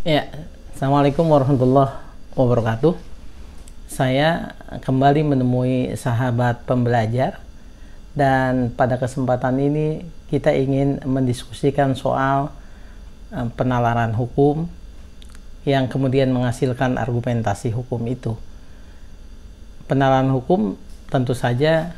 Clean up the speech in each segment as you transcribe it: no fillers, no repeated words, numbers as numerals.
Ya, Assalamualaikum warahmatullahi wabarakatuh. Saya kembali menemui sahabat pembelajar dan pada kesempatan ini kita ingin mendiskusikan soal penalaran hukum yang kemudian menghasilkan argumentasi hukum itu. Penalaran hukum tentu saja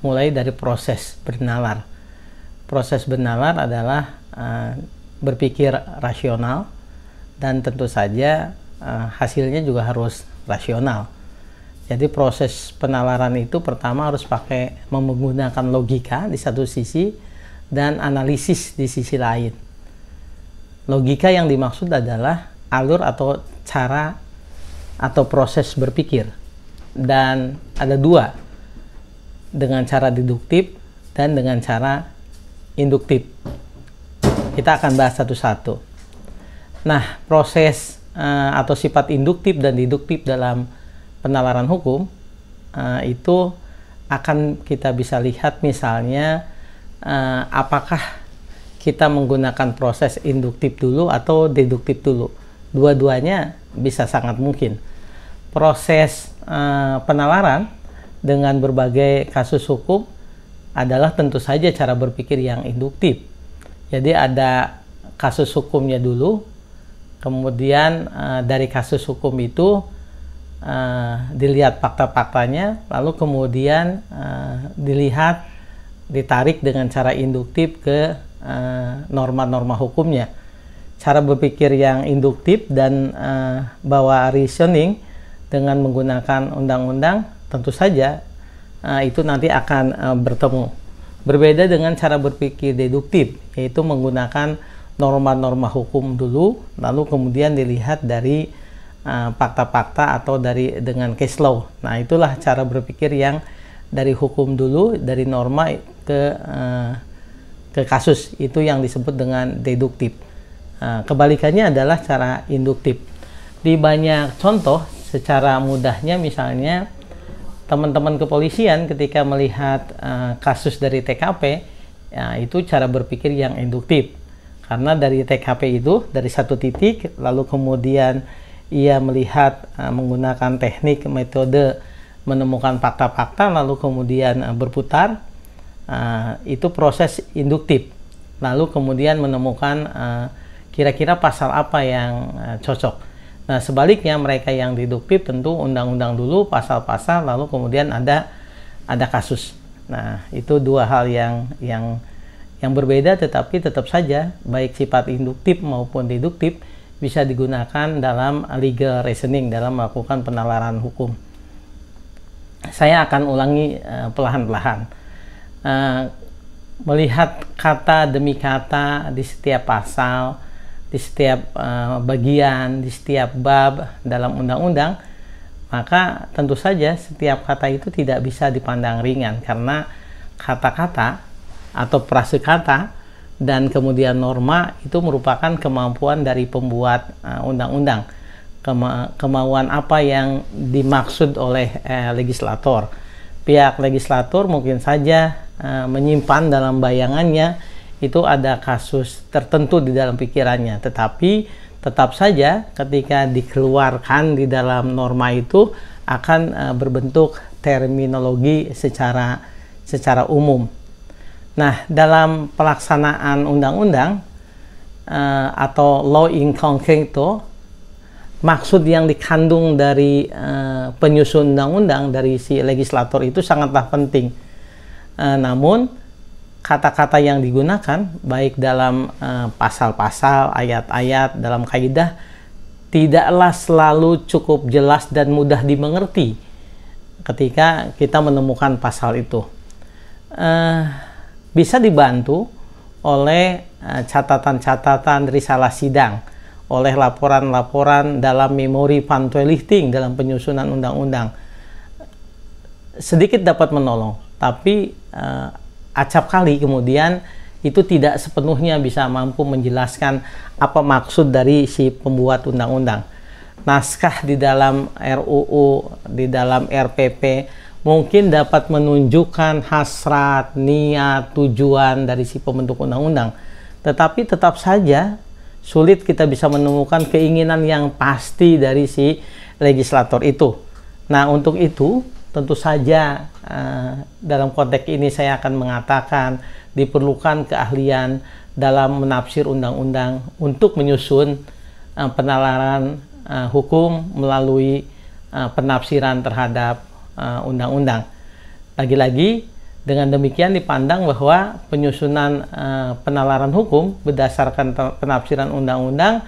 mulai dari proses bernalar. Proses bernalar adalah berpikir rasional dan tentu saja hasilnya juga harus rasional. Jadi proses penalaran itu pertama harus menggunakan logika di satu sisi dan analisis di sisi lain. Logika yang dimaksud adalah alur atau cara atau proses berpikir, dan ada dua, dengan cara deduktif dan dengan cara induktif. Kita akan bahas satu-satu. Nah, proses atau sifat induktif dan deduktif dalam penalaran hukum itu akan kita bisa lihat misalnya apakah kita menggunakan proses induktif dulu atau deduktif dulu. Dua-duanya bisa sangat mungkin. Proses penalaran dengan berbagai kasus hukum adalah tentu saja cara berpikir yang induktif. Jadi ada kasus hukumnya dulu, kemudian dari kasus hukum itu dilihat fakta-faktanya, lalu kemudian ditarik dengan cara induktif ke norma-norma hukumnya. Cara berpikir yang induktif dan bawa reasoning dengan menggunakan undang-undang tentu saja itu nanti akan bertemu. Berbeda dengan cara berpikir deduktif, yaitu menggunakan norma-norma hukum dulu, lalu kemudian dilihat dari fakta-fakta atau dengan case law. Nah, itulah cara berpikir yang dari hukum dulu, dari norma ke kasus, itu yang disebut dengan deduktif. Kebalikannya adalah cara induktif. Di banyak contoh, secara mudahnya misalnya teman-teman kepolisian ketika melihat kasus dari TKP, ya, itu cara berpikir yang induktif. Karena dari TKP itu, dari satu titik, lalu kemudian ia melihat menggunakan teknik metode menemukan fakta-fakta, lalu kemudian berputar, itu proses induktif. Lalu kemudian menemukan kira-kira pasal apa yang cocok. Nah, sebaliknya mereka yang deduktif tentu undang-undang dulu, pasal-pasal, lalu kemudian ada kasus. Nah, itu dua hal yang berbeda, tetapi tetap saja baik sifat induktif maupun deduktif bisa digunakan dalam legal reasoning, dalam melakukan penalaran hukum. Saya akan ulangi perlahan-lahan. Melihat kata demi kata di setiap pasal, di setiap bagian, di setiap bab dalam undang-undang, maka tentu saja setiap kata itu tidak bisa dipandang ringan, karena kata-kata atau prasekata dan kemudian norma itu merupakan kemampuan dari pembuat undang-undang, kemauan apa yang dimaksud oleh legislator. Pihak legislator mungkin saja menyimpan dalam bayangannya itu ada kasus tertentu di dalam pikirannya, tetapi tetap saja ketika dikeluarkan di dalam norma itu akan berbentuk terminologi secara umum. Nah, dalam pelaksanaan undang-undang atau law in concreto, maksud yang dikandung dari penyusun undang-undang dari si legislator itu sangatlah penting. Namun kata-kata yang digunakan baik dalam pasal-pasal, ayat-ayat, dalam kaidah tidaklah selalu cukup jelas dan mudah dimengerti ketika kita menemukan pasal itu. Bisa dibantu oleh catatan-catatan risalah sidang, oleh laporan-laporan dalam memori van Twellichting dalam penyusunan undang-undang. Sedikit dapat menolong, tapi acap kali kemudian itu tidak sepenuhnya bisa mampu menjelaskan apa maksud dari si pembuat undang-undang. Naskah di dalam RUU, di dalam RPP mungkin dapat menunjukkan hasrat, niat, tujuan dari si pembentuk undang-undang. Tetapi tetap saja sulit kita bisa menemukan keinginan yang pasti dari si legislator itu. Nah, untuk itu tentu saja dalam konteks ini saya akan mengatakan diperlukan keahlian dalam menafsir undang-undang untuk menyusun penalaran hukum melalui penafsiran terhadap undang-undang. Lagi-lagi dengan demikian dipandang bahwa penyusunan penalaran hukum berdasarkan penafsiran undang-undang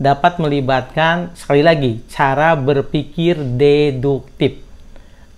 dapat melibatkan, sekali lagi, cara berpikir deduktif.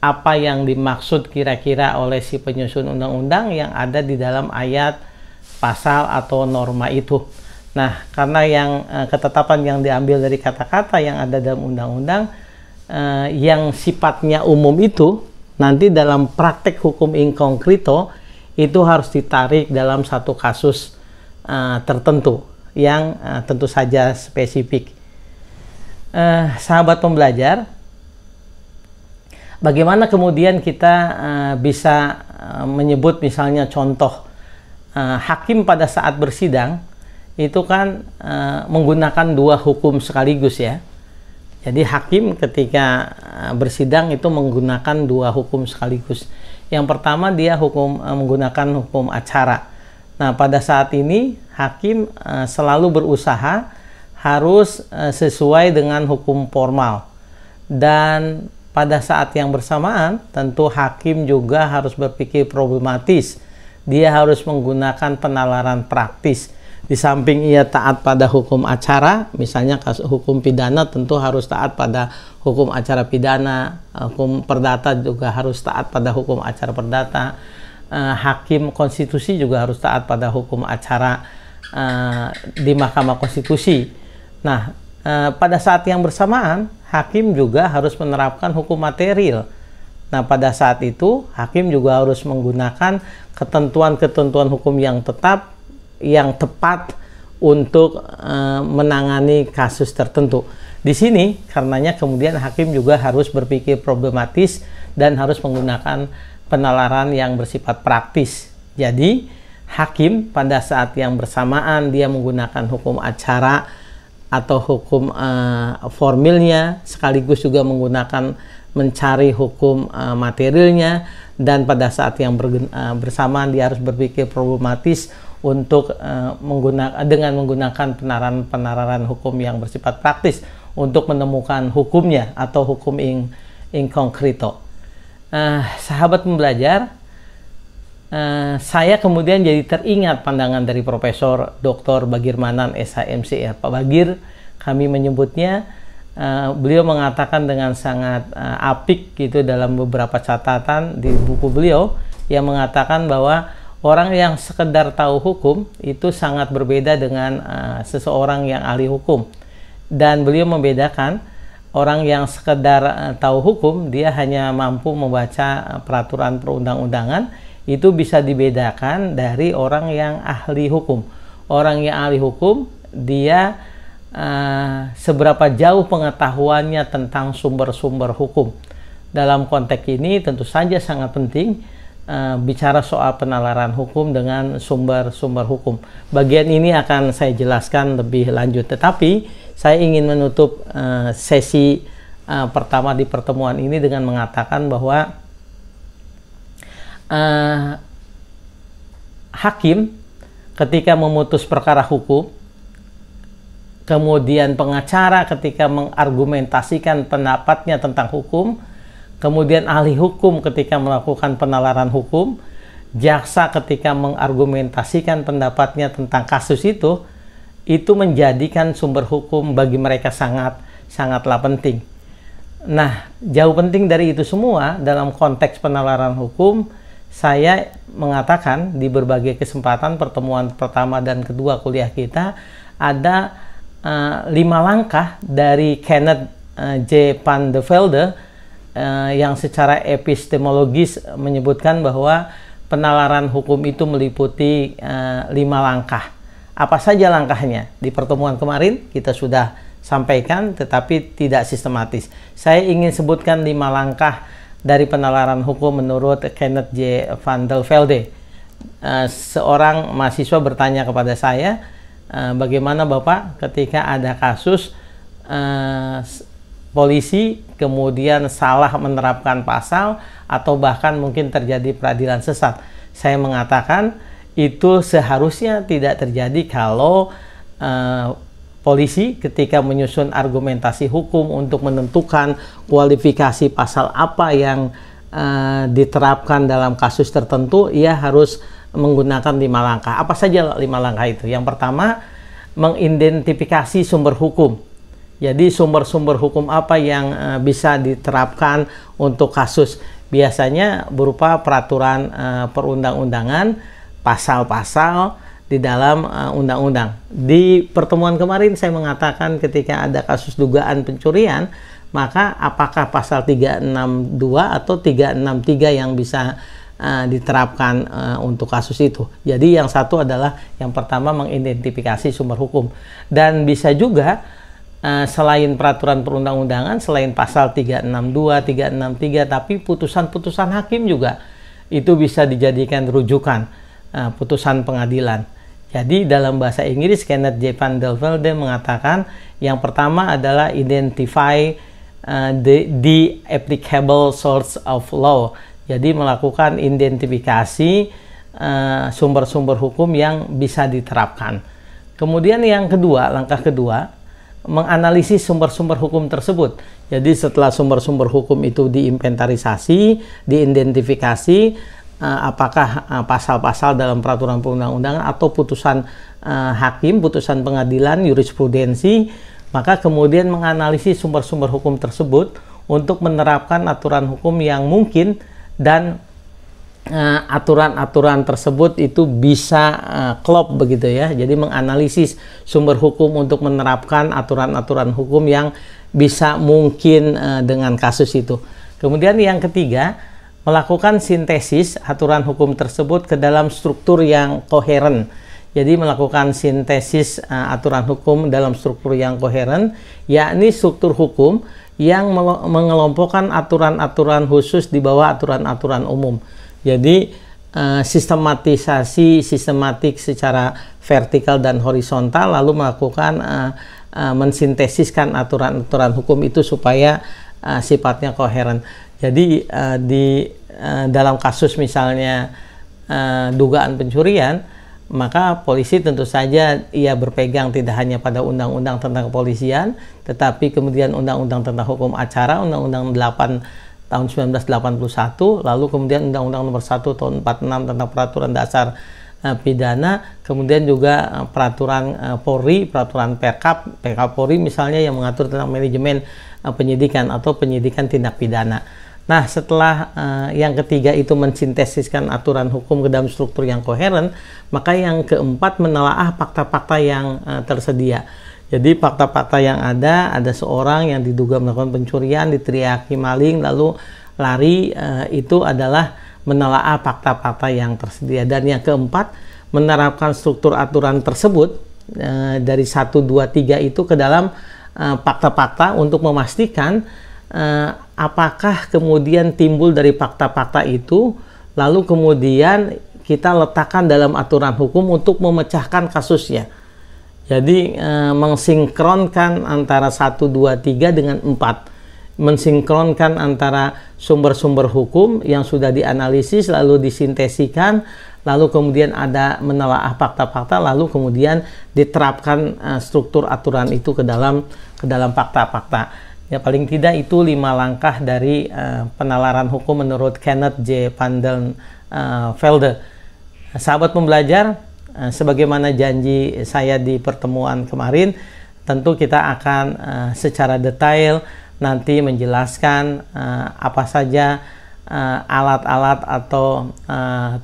Apa yang dimaksud kira-kira oleh si penyusun undang-undang yang ada di dalam ayat, pasal, atau norma itu. Nah, karena yang ketetapan yang diambil dari kata-kata yang ada dalam undang-undang yang sifatnya umum itu, nanti dalam praktek hukum in concreto itu harus ditarik dalam satu kasus tertentu yang tentu saja spesifik. Sahabat pembelajar, bagaimana kemudian kita bisa menyebut misalnya contoh hakim pada saat bersidang itu kan menggunakan dua hukum sekaligus ya. Jadi hakim ketika bersidang itu menggunakan dua hukum sekaligus. Yang pertama dia menggunakan hukum acara. Nah, pada saat ini hakim selalu berusaha harus sesuai dengan hukum formal. Dan pada saat yang bersamaan tentu hakim juga harus berpikir problematis. Dia harus menggunakan penalaran praktis. Di samping ia taat pada hukum acara, misalnya kasus hukum pidana tentu harus taat pada hukum acara pidana, hukum perdata juga harus taat pada hukum acara perdata, hakim konstitusi juga harus taat pada hukum acara di Mahkamah Konstitusi. Nah, pada saat yang bersamaan, hakim juga harus menerapkan hukum material. Nah, pada saat itu, hakim juga harus menggunakan ketentuan-ketentuan hukum yang tetap, yang tepat untuk menangani kasus tertentu. Di sini karenanya kemudian hakim juga harus berpikir problematis dan harus menggunakan penalaran yang bersifat praktis. Jadi hakim pada saat yang bersamaan dia menggunakan hukum acara atau hukum formilnya, sekaligus juga menggunakan mencari hukum materialnya, dan pada saat yang bersamaan dia harus berpikir problematis untuk dengan menggunakan penalaran hukum yang bersifat praktis untuk menemukan hukumnya atau hukum in concreto. Sahabat pembelajar, saya kemudian jadi teringat pandangan dari Profesor Dr. Bagirmanan SHMC ya. Pak Bagir, kami menyebutnya, beliau mengatakan dengan sangat apik gitu dalam beberapa catatan di buku beliau yang mengatakan bahwa orang yang sekedar tahu hukum itu sangat berbeda dengan seseorang yang ahli hukum. Dan beliau membedakan orang yang sekedar tahu hukum, dia hanya mampu membaca peraturan perundang-undangan, itu bisa dibedakan dari orang yang ahli hukum. Orang yang ahli hukum, dia seberapa jauh pengetahuannya tentang sumber-sumber hukum. Dalam konteks ini tentu saja sangat penting bicara soal penalaran hukum dengan sumber-sumber hukum. Bagian ini akan saya jelaskan lebih lanjut, tetapi saya ingin menutup sesi pertama di pertemuan ini dengan mengatakan bahwa hakim ketika memutus perkara hukum, kemudian pengacara ketika mengargumentasikan pendapatnya tentang hukum, kemudian ahli hukum ketika melakukan penalaran hukum, jaksa ketika mengargumentasikan pendapatnya tentang kasus itu menjadikan sumber hukum bagi mereka sangatlah penting. Nah, jauh penting dari itu semua dalam konteks penalaran hukum, saya mengatakan di berbagai kesempatan pertemuan pertama dan kedua kuliah kita ada 5 langkah dari Kenneth J. Van de Velde yang secara epistemologis menyebutkan bahwa penalaran hukum itu meliputi 5 langkah. Apa saja langkahnya? Di pertemuan kemarin kita sudah sampaikan, tetapi tidak sistematis. Saya ingin sebutkan 5 langkah dari penalaran hukum menurut Kenneth J. Van de Velde. Seorang mahasiswa bertanya kepada saya, bagaimana Bapak ketika ada kasus polisi kemudian salah menerapkan pasal atau bahkan mungkin terjadi peradilan sesat. Saya mengatakan itu seharusnya tidak terjadi kalau polisi ketika menyusun argumentasi hukum untuk menentukan kualifikasi pasal apa yang diterapkan dalam kasus tertentu, ia harus menggunakan 5 langkah. Apa saja 5 langkah itu? Yang pertama, mengidentifikasi sumber hukum. Jadi sumber-sumber hukum apa yang bisa diterapkan untuk kasus. Biasanya berupa peraturan perundang-undangan, pasal-pasal di dalam undang-undang. Di pertemuan kemarin saya mengatakan ketika ada kasus dugaan pencurian, maka apakah pasal 362 atau 363 yang bisa diterapkan untuk kasus itu. Jadi yang satu adalah yang pertama mengidentifikasi sumber hukum. Dan bisa juga selain peraturan perundang-undangan, selain pasal 362, 363, tapi putusan-putusan hakim juga itu bisa dijadikan rujukan putusan pengadilan. Jadi dalam bahasa Inggris, Kenneth J. van der Velde mengatakan yang pertama adalah identify the applicable source of law. Jadi melakukan identifikasi sumber-sumber hukum yang bisa diterapkan. Kemudian yang kedua, langkah kedua, menganalisis sumber-sumber hukum tersebut. Jadi setelah sumber-sumber hukum itu diinventarisasi, diidentifikasi, apakah pasal-pasal dalam peraturan perundang-undangan atau putusan hakim, putusan pengadilan, jurisprudensi, maka kemudian menganalisis sumber-sumber hukum tersebut untuk menerapkan aturan hukum yang mungkin dan aturan-aturan tersebut itu bisa klop begitu ya. Jadi menganalisis sumber hukum untuk menerapkan aturan-aturan hukum yang bisa mungkin dengan kasus itu. Kemudian yang ketiga, melakukan sintesis aturan hukum tersebut ke dalam struktur yang koheren. Jadi melakukan sintesis aturan hukum dalam struktur yang koheren, yakni struktur hukum yang mengelompokkan aturan-aturan khusus di bawah aturan-aturan umum. Jadi sistematik secara vertikal dan horizontal, lalu melakukan mensintesiskan aturan-aturan hukum itu supaya sifatnya koheren. Jadi dalam kasus misalnya dugaan pencurian, maka polisi tentu saja ia berpegang tidak hanya pada undang-undang tentang kepolisian, tetapi kemudian undang-undang tentang hukum acara, undang-undang 8 tahun 1981, lalu kemudian undang-undang nomor 1 tahun 46 tentang peraturan dasar pidana, kemudian juga peraturan Polri, peraturan Perkap Polri misalnya yang mengatur tentang manajemen penyidikan atau penyidikan tindak pidana. Nah, setelah yang ketiga itu mensintesiskan aturan hukum ke dalam struktur yang koheren, maka yang keempat menelaah fakta-fakta yang tersedia. Jadi fakta-fakta yang ada seorang yang diduga melakukan pencurian, diteriaki maling, lalu lari, itu adalah menelaah fakta-fakta yang tersedia. Dan yang keempat, menerapkan struktur aturan tersebut dari 1, 2, 3 itu ke dalam fakta-fakta untuk memastikan apakah kemudian timbul dari fakta-fakta itu, lalu kemudian kita letakkan dalam aturan hukum untuk memecahkan kasusnya. Jadi mensinkronkan antara 1, 2, 3 dengan 4. Mensinkronkan antara sumber-sumber hukum yang sudah dianalisis lalu disintesikan, lalu kemudian ada menelaah fakta-fakta, lalu kemudian diterapkan struktur aturan itu ke dalam fakta-fakta. Ya, paling tidak itu 5 langkah dari penalaran hukum menurut Kenneth J. van der Velde. Sahabat pembelajar, sebagaimana janji saya di pertemuan kemarin, tentu kita akan secara detail nanti menjelaskan apa saja alat-alat atau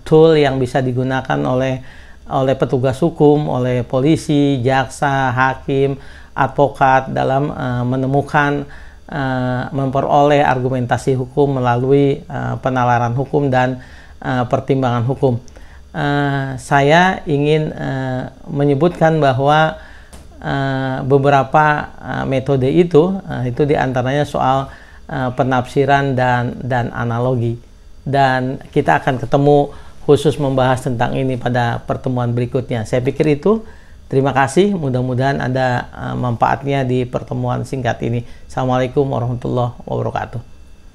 tool yang bisa digunakan oleh petugas hukum, oleh polisi, jaksa, hakim, advokat dalam menemukan, memperoleh argumentasi hukum melalui penalaran hukum dan pertimbangan hukum. Saya ingin menyebutkan bahwa beberapa metode itu diantaranya soal penafsiran dan analogi, dan kita akan ketemu khusus membahas tentang ini pada pertemuan berikutnya. Saya pikir itu Terima kasih, mudah-mudahan ada manfaatnya di pertemuan singkat ini. Assalamualaikum warahmatullahi wabarakatuh.